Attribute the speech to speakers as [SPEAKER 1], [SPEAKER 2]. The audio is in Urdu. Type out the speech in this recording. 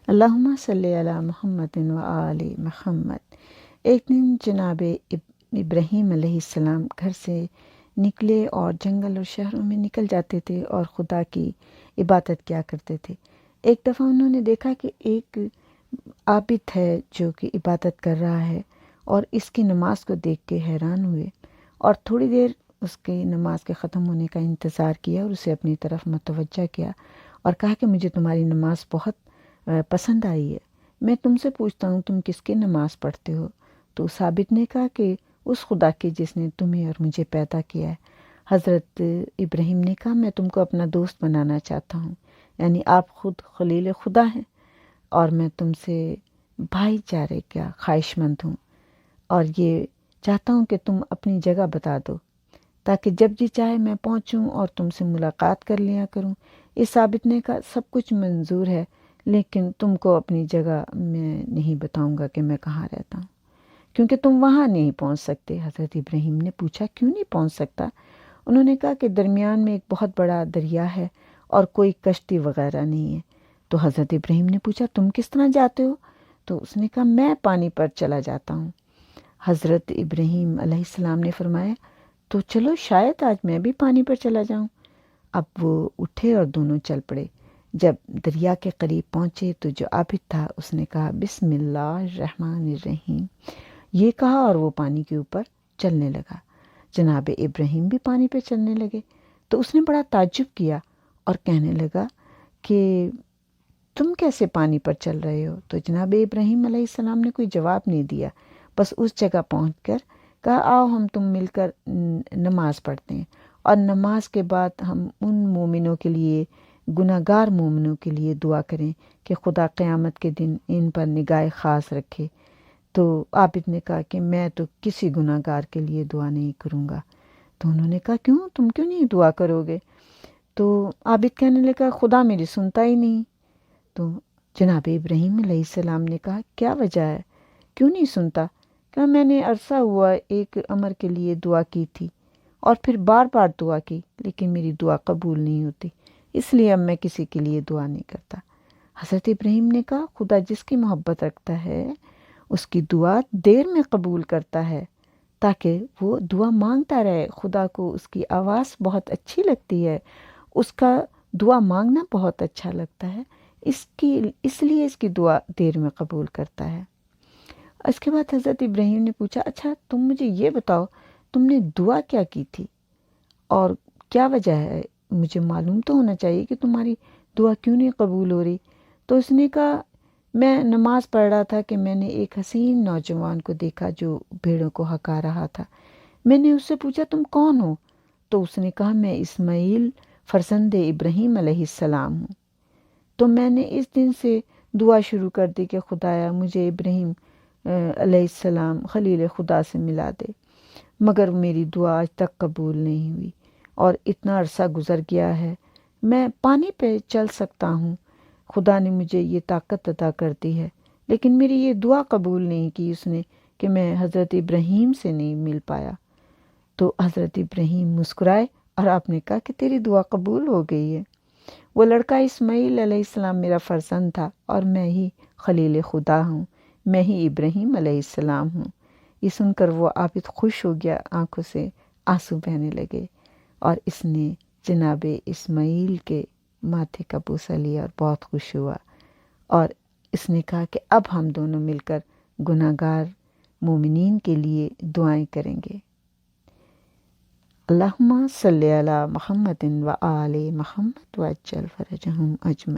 [SPEAKER 1] اللہم صلی علی محمد و آل محمد۔ ایک دن جناب ابراہیم علیہ السلام گھر سے نکلے اور جنگل اور شہروں میں نکل جاتے تھے اور خدا کی عبادت کیا کرتے تھے۔ ایک دفعہ انہوں نے دیکھا کہ ایک عابد ہے جو کہ عبادت کر رہا ہے، اور اس کی نماز کو دیکھ کے حیران ہوئے اور تھوڑی دیر اس کی نماز کے ختم ہونے کا انتظار کیا اور اسے اپنی طرف متوجہ کیا اور کہا کہ مجھے تمہاری نماز بہت پسند آئی ہے، میں تم سے پوچھتا ہوں تم کس کی نماز پڑھتے ہو؟ تو اس عابد نے کہا کہ اس خدا کی جس نے تمہیں اور مجھے پیدا کیا ہے۔ حضرت ابراہیم نے کہا میں تم کو اپنا دوست بنانا چاہتا ہوں، یعنی آپ خود خلیل خدا ہیں اور میں تم سے بھائی چارے کا خواہش مند ہوں، اور یہ چاہتا ہوں کہ تم اپنی جگہ بتا دو تاکہ جب جی چاہے میں پہنچوں اور تم سے ملاقات کر لیا کروں۔ اس عابد نے کہا سب کچھ منظور ہے، لیکن تم کو اپنی جگہ میں نہیں بتاؤں گا کہ میں کہاں رہتا ہوں، کیونکہ تم وہاں نہیں پہنچ سکتے۔ حضرت ابراہیم نے پوچھا کیوں نہیں پہنچ سکتا؟ انہوں نے کہا کہ درمیان میں ایک بہت بڑا دریا ہے اور کوئی کشتی وغیرہ نہیں ہے۔ تو حضرت ابراہیم نے پوچھا تم کس طرح جاتے ہو؟ تو اس نے کہا میں پانی پر چلا جاتا ہوں۔ حضرت ابراہیم علیہ السلام نے فرمایا تو چلو شاید آج میں بھی پانی پر چلا جاؤں۔ اب وہ اٹھے اور دونوں چل پڑے۔ جب دریا کے قریب پہنچے تو جو عابد تھا اس نے کہا بسم اللہ الرحمن الرحیم، یہ کہا اور وہ پانی کے اوپر چلنے لگا۔ جناب ابراہیم بھی پانی پہ چلنے لگے تو اس نے بڑا تعجب کیا اور کہنے لگا کہ تم کیسے پانی پر چل رہے ہو؟ تو جناب ابراہیم علیہ السلام نے کوئی جواب نہیں دیا، بس اس جگہ پہنچ کر کہا آؤ ہم تم مل کر نماز پڑھتے ہیں، اور نماز کے بعد ہم ان مومنوں کے لیے، گناہ گار مومنوں کے لیے دعا کریں کہ خدا قیامت کے دن ان پر نگاہ خاص رکھے۔ تو عابد نے کہا کہ میں تو کسی گناہ گار کے لیے دعا نہیں کروں گا۔ تو انہوں نے کہا کیوں، تم کیوں نہیں دعا کرو گے؟ تو عابد کہنے لگا خدا میری سنتا ہی نہیں۔ تو جناب ابراہیم علیہ السلام نے کہا کیا وجہ ہے، کیوں نہیں سنتا؟ کہ میں نے عرصہ ہوا ایک امر کے لیے دعا کی تھی اور پھر بار بار دعا کی، لیکن میری دعا قبول نہیں ہوتی، اس لیے اب میں کسی کے لیے دعا نہیں کرتا۔ حضرت ابراہیم نے کہا خدا جس کی محبت رکھتا ہے اس کی دعا دیر میں قبول کرتا ہے تاکہ وہ دعا مانگتا رہے۔ خدا کو اس کی آواز بہت اچھی لگتی ہے، اس کا دعا مانگنا بہت اچھا لگتا ہے، اس لیے اس کی دعا دیر میں قبول کرتا ہے۔ اس کے بعد حضرت ابراہیم نے پوچھا اچھا تم مجھے یہ بتاؤ تم نے دعا کیا کی تھی اور کیا وجہ ہے، مجھے معلوم تو ہونا چاہیے کہ تمہاری دعا کیوں نہیں قبول ہو رہی۔ تو اس نے کہا میں نماز پڑھ رہا تھا کہ میں نے ایک حسین نوجوان کو دیکھا جو بھیڑوں کو ہکا رہا تھا، میں نے اس سے پوچھا تم کون ہو؟ تو اس نے کہا میں اسماعیل فرزند ابراہیم علیہ السلام ہوں۔ تو میں نے اس دن سے دعا شروع کر دی کہ خدایا مجھے ابراہیم علیہ السلام خلیل خدا سے ملا دے، مگر میری دعا آج تک قبول نہیں ہوئی اور اتنا عرصہ گزر گیا ہے، میں پانی پہ چل سکتا ہوں، خدا نے مجھے یہ طاقت عطا کر دی ہے، لیکن میری یہ دعا قبول نہیں کی اس نے کہ میں حضرت ابراہیم سے نہیں مل پایا۔ تو حضرت ابراہیم مسکرائے اور آپ نے کہا کہ تیری دعا قبول ہو گئی ہے۔ وہ لڑکا اسماعیل علیہ السلام میرا فرزند تھا اور میں ہی خلیل خدا ہوں، میں ہی ابراہیم علیہ السلام ہوں۔ یہ سن کر وہ عابد خوش ہو گیا، آنکھوں سے آنسو بہنے لگے، اور اس نے جناب اسماعیل کے ماتھے کا بوسہ لیا اور بہت خوش ہوا، اور اس نے کہا کہ اب ہم دونوں مل کر گناہ گار مومنین کے لیے دعائیں کریں گے۔ اللہم صلی علی محمد و آل محمد وعجل فرجہم اجمعین۔